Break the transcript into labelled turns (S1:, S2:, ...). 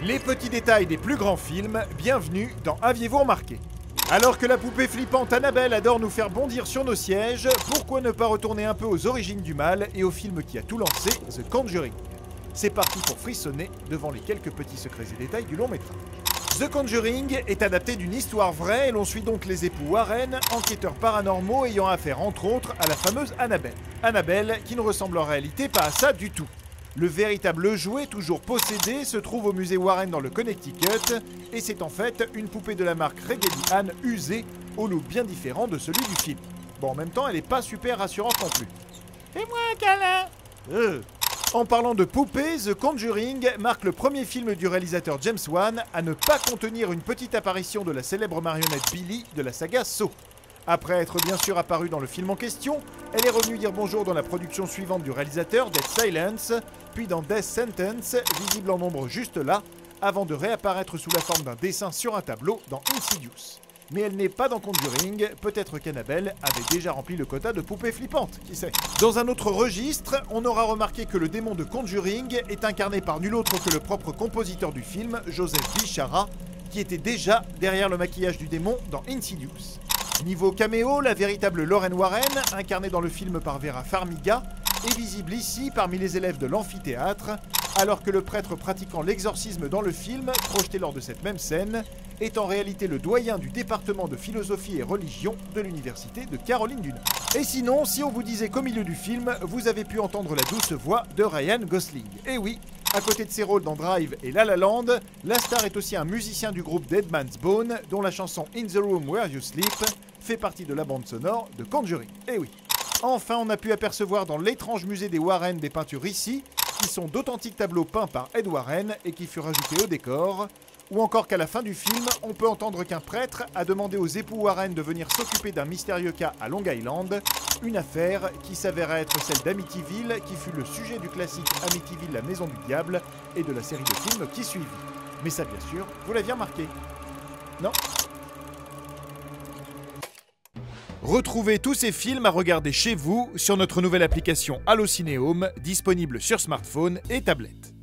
S1: Les petits détails des plus grands films, bienvenue dans Aviez-vous remarqué? Alors que la poupée flippante Annabelle adore nous faire bondir sur nos sièges, pourquoi ne pas retourner un peu aux origines du mal et au film qui a tout lancé, The Conjuring? C'est parti pour frissonner devant les quelques petits secrets et détails du long métrage. The Conjuring est adapté d'une histoire vraie et l'on suit donc les époux Warren, enquêteurs paranormaux ayant affaire entre autres à la fameuse Annabelle. Annabelle qui ne ressemble en réalité pas à ça du tout. Le véritable jouet, toujours possédé, se trouve au musée Warren dans le Connecticut et c'est en fait une poupée de la marque Raggedy Ann usée, au look bien différent de celui du film. Bon, en même temps, elle est pas super rassurante non plus. Fais-moi un câlin. En parlant de poupées, The Conjuring marque le premier film du réalisateur James Wan à ne pas contenir une petite apparition de la célèbre marionnette Billy de la saga Saw. Après être bien sûr apparue dans le film en question, elle est revenue dire bonjour dans la production suivante du réalisateur, Dead Silence, puis dans Death Sentence, visible en nombre juste là, avant de réapparaître sous la forme d'un dessin sur un tableau dans Insidious. Mais elle n'est pas dans Conjuring, peut-être qu'Annabelle avait déjà rempli le quota de poupées flippantes, qui sait. Dans un autre registre, on aura remarqué que le démon de Conjuring est incarné par nul autre que le propre compositeur du film, Joseph Bishara, qui était déjà derrière le maquillage du démon dans Insidious. Niveau caméo, la véritable Lorraine Warren, incarnée dans le film par Vera Farmiga, est visible ici parmi les élèves de l'amphithéâtre, alors que le prêtre pratiquant l'exorcisme dans le film, projeté lors de cette même scène, est en réalité le doyen du département de philosophie et religion de l'université de Caroline du Nord. Et sinon, si on vous disait qu'au milieu du film, vous avez pu entendre la douce voix de Ryan Gosling. Et oui, à côté de ses rôles dans Drive et La La Land, la star est aussi un musicien du groupe Dead Man's Bone, dont la chanson In the Room Where You Sleep fait partie de la bande sonore de Conjuring. Et oui. Enfin, on a pu apercevoir dans l'étrange musée des Warren des peintures ici, qui sont d'authentiques tableaux peints par Ed Warren et qui furent ajoutés au décor, ou encore qu'à la fin du film, on peut entendre qu'un prêtre a demandé aux époux Warren de venir s'occuper d'un mystérieux cas à Long Island, une affaire qui s'avéra être celle d'Amityville, qui fut le sujet du classique Amityville, la maison du diable, et de la série de films qui suivit. Mais ça, bien sûr, vous l'aviez remarqué. Non ? Retrouvez tous ces films à regarder chez vous sur notre nouvelle application Allocinéhome, disponible sur smartphone et tablette.